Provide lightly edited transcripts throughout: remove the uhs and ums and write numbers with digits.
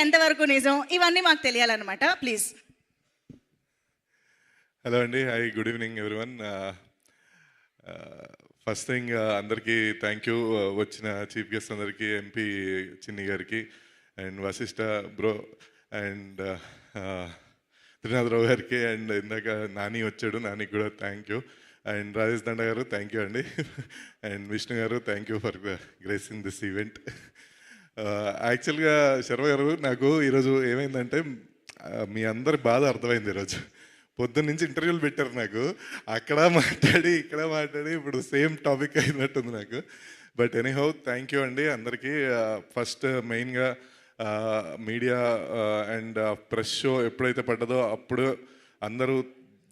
ఎంతవరకు నిజం ఇవన్నీ మాకు తెలియాలన్నమాట. ప్లీజ్. హలో అండి, hi, good evening everyone. First thing అందరికీ థ్యాంక్ యూ, వచ్చిన చీఫ్ గెస్ట్ అందరికీ, ఎంపీ చిన్ని గారికి and Vasishta bro and Trinatha Rao గారికి అండ్ ఇందాక నాని వచ్చాడు, నానికి కూడా థ్యాంక్ యూ. అండ్ రాజేష్ దండ గారు థ్యాంక్ యూ అండి. And Vishnu garu thank you for gracing this event. యాక్చువల్గా శర్వ గారు, నాకు ఈరోజు ఏమైందంటే మీ అందరి బాధ అర్థమైంది. ఈరోజు పొద్దున్న నుంచి ఇంటర్వ్యూలు పెట్టారు నాకు, అక్కడ మాట్లాడి ఇక్కడ మాట్లాడి ఇప్పుడు సేమ్ టాపిక్ అయినట్టుంది నాకు. బట్ ఎనీహౌ థ్యాంక్ యూ అండి అందరికీ. ఫస్ట్ మెయిన్గా మీడియా అండ్ ప్రెస్ షో ఎప్పుడైతే పడ్డదో అప్పుడు అందరూ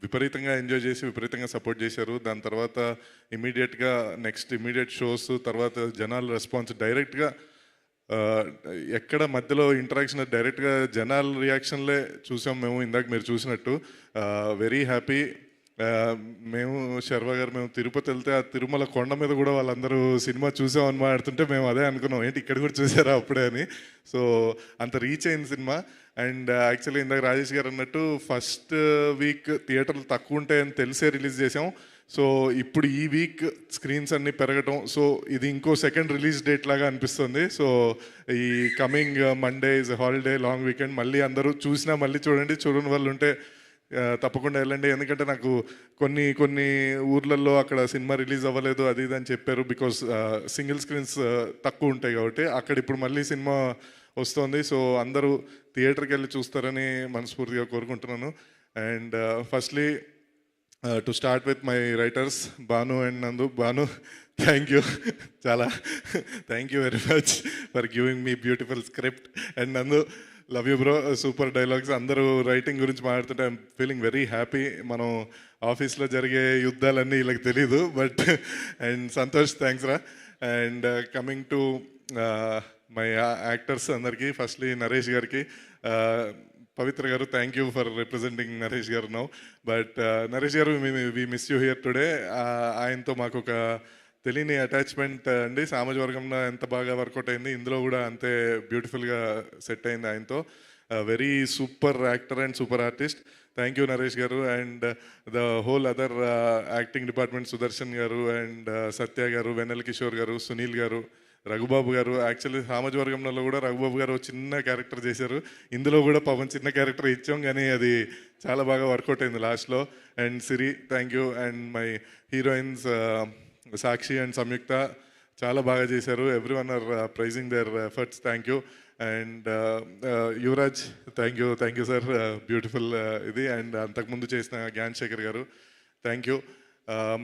విపరీతంగా ఎంజాయ్ చేసి విపరీతంగా సపోర్ట్ చేశారు. దాని తర్వాత ఇమీడియట్గా నెక్స్ట్ ఇమీడియట్ షోస్, తర్వాత జనాల రెస్పాన్స్ డైరెక్ట్గా ఎక్కడ మధ్యలో ఇంటరాక్షన్ డైరెక్ట్గా జనాల రియాక్షన్లే చూసాం మేము. ఇందాక మీరు చూసినట్టు వెరీ హ్యాపీ. మేము శర్వ గారు మేము తిరుపతి వెళ్తే ఆ తిరుమల కొండ మీద కూడా వాళ్ళందరూ సినిమా చూసామని మాట్లాడుతుంటే మేము అదే అనుకున్నాం, ఏంటి ఇక్కడ కూడా చూసారా అప్పుడే అని. సో అంత రీచ్ అయింది సినిమా. అండ్ యాక్చువల్లీ ఇందాక రాజేష్ గారు అన్నట్టు ఫస్ట్ వీక్ థియేటర్లు తక్కువ ఉంటాయని తెలిసే రిలీజ్ చేసాం. సో ఇప్పుడు ఈ వీక్ స్క్రీన్స్ అన్నీ పెరగటం, సో ఇది ఇంకో సెకండ్ రిలీజ్ డేట్ లాగా అనిపిస్తుంది. సో ఈ coming Monday is holiday, long weekend. మళ్ళీ అందరూ చూసినా మళ్ళీ చూడండి, చూడని వాళ్ళు ఉంటే తప్పకుండా వెళ్ళండి. ఎందుకంటే నాకు కొన్ని ఊర్లలో అక్కడ సినిమా రిలీజ్ అవ్వలేదు అది ఇది అని చెప్పారు, బికాస్ సింగిల్ స్క్రీన్స్ తక్కువ ఉంటాయి కాబట్టి. అక్కడ ఇప్పుడు మళ్ళీ సినిమా వస్తుంది. సో అందరూ థియేటర్కి వెళ్ళి చూస్తారని మనస్ఫూర్తిగా కోరుకుంటున్నాను. And firstly to start with my writers Bhanu and Nandu. Bhanu, thank you, చాలా thank you very much for giving me beautiful script. And Nandu, love you bro, super dialogues. అందరూ రైటింగ్ గురించి మాట్లాడుతుంటే ఐఎమ్ ఫీలింగ్ వెరీ హ్యాపీ. మనం ఆఫీస్లో జరిగే యుద్ధాలన్నీ వీళ్ళకి తెలీదు, బట్ అండ్ సంతోష్, థ్యాంక్స్ రా. And coming to my actors అందరికీ, ఫస్ట్లీ నరేష్ గారికి, Pavitra garu thank you for representing Naresh garu now. But Naresh garu, we miss you here today. ఆయనతో మాకు ఒక తెలియని అటాచ్మెంట్ అండి. సామాజ వర్గంలో ఎంత బాగా వర్కౌట్ అయింది, ఇందులో కూడా అంతే బ్యూటిఫుల్గా సెట్ అయింది ఆయనతో. Very super actor and super artist. Thank you Naresh garu. And the whole other acting department, Sudarshan garu and సత్య గారు, వెన్నెల కిషోర్ గారు, సునీల్ గారు, రఘుబాబు గారు. యాక్చువల్లీ సామాజ వర్గంలో కూడా రఘుబాబు గారు చిన్న క్యారెక్టర్ చేశారు, ఇందులో కూడా పవన్ చిన్న క్యారెక్టర్ ఇచ్చాం, కానీ అది చాలా బాగా వర్కౌట్ అయింది లాస్ట్లో. And Siri, thank you. And my heroines Sakshi and Samyuktha చాలా బాగా చేశారు. Everyone are praising their efforts, thank you. And Yuvaraj, thank you sir, beautiful ఇది. అండ్ అంతకుముందు చేసిన Gnan Shekhar garu, thank you.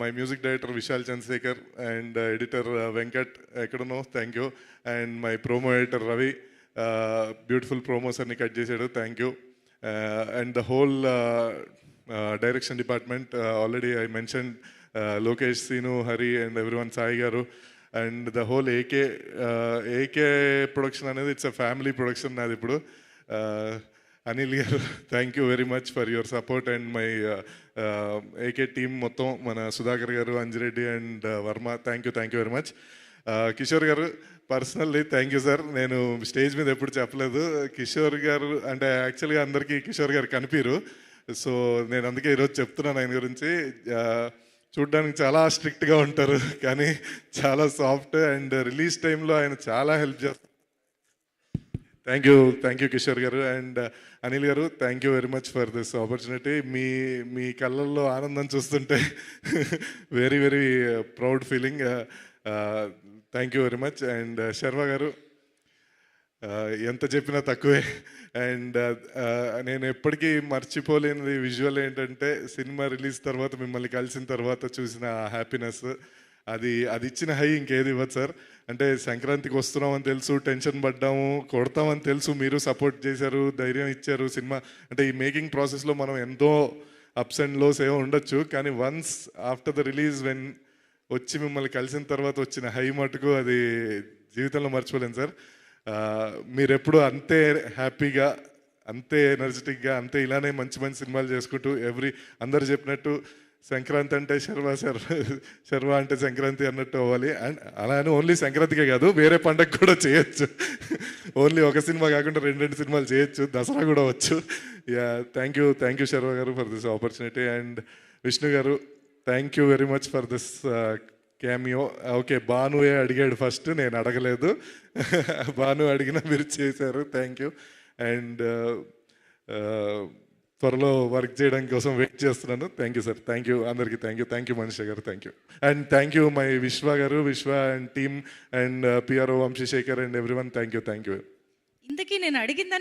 My music director Vishal Chandrasekhar and editor Venkat, ఎక్కడనో, thank you. And my promo editor Ravi, beautiful promos అన్ని cut చేశాడు, thank you. And the whole direction department, already I mention Lokesh, Seenu, Hari and everyone, Sai garu. And the whole AK production అనేది it's a family production నాది ఇప్పుడు. Anil garu, thank you very much for your support. And my AK team మొత్తం, మన Sudhakar garu, Anjireddy and Varma, thank you very much. Kishore garu, personally thank you sir. నేను stage మీద ఎప్పుడు చెప్పలేదు, కిషోర్ గారు అంటే యాక్చువల్గా అందరికీ కిషోర్ గారు కనిపిరు. సో నేను అందుకే ఈరోజు చెప్తున్నాను ఆయన గురించి. చూడ్డానికి చాలా స్ట్రిక్ట్గా ఉంటారు, కానీ చాలా సాఫ్ట్. అండ్ రిలీజ్ టైంలో ఆయన చాలా హెల్ప్ చేస్తారు. థ్యాంక్ యూ కిషోర్ గారు. And Anil garu, thank you very much for this opportunity. మీ కళ్ళల్లో ఆనందం చూస్తుంటే very very proud feeling. Thank you very much. And Sharva garu, ఎంత చెప్పినా తక్కువే. అండ్ నేను ఎప్పటికీ మర్చిపోలేనిది విజువల్ ఏంటంటే, సినిమా రిలీజ్ తర్వాత మిమ్మల్ని కలిసిన తర్వాత చూసిన హ్యాపీనెస్, అది ఇచ్చిన హై ఇంకేది ఇవ్వదు సార్. అంటే సంక్రాంతికి వస్తున్నామని తెలుసు, టెన్షన్ పడ్డాము, కొడతామని తెలుసు, మీరు సపోర్ట్ చేశారు, ధైర్యం ఇచ్చారు. సినిమా అంటే ఈ మేకింగ్ ప్రాసెస్లో మనం ఎంతో అప్స్ అండ్ లోస్ ఏమో ఉండొచ్చు, కానీ once after the release when వచ్చి మిమ్మల్ని కలిసిన తర్వాత వచ్చిన హై మటుకు అది జీవితంలో మర్చిపోలేను సార్. మీరు ఎప్పుడు అంతే హ్యాపీగా, అంతే ఎనర్జెటిక్గా, అంతే ఇలానే మంచి మంచి సినిమాలు చేసుకుంటూ అందరు చెప్పినట్టు సంక్రాంతి అంటే శర్వ అంటే సంక్రాంతి అన్నట్టు అవ్వాలి. అండ్ అలా అని ఓన్లీ సంక్రాంతికే కాదు, వేరే పండగ కూడా చేయొచ్చు. ఓన్లీ ఒక సినిమా కాకుండా రెండు సినిమాలు చేయొచ్చు, దసరా కూడా వచ్చు. Yeah, thank you Sharva garu for this opportunity. And Vishnu garu, thank you very much for this cameo. Okay, భానుయే అడిగాడు ఫస్ట్, నేను అడగలేదు. భాను అడిగినా మీరు చేశారు, థ్యాంక్ యూ. అండ్ త్వరలో వర్క్ చేయడం కోసం వెయిట్ చేస్తున్నాను. Thank you sir, thank you అందరికీ, thank you Manisha garu, thank you. And thank you my Vishwa garu, Vishwa and team and PRO Vamsishekar and everyone, thank you. ఇంతకీ నేను అడిగిన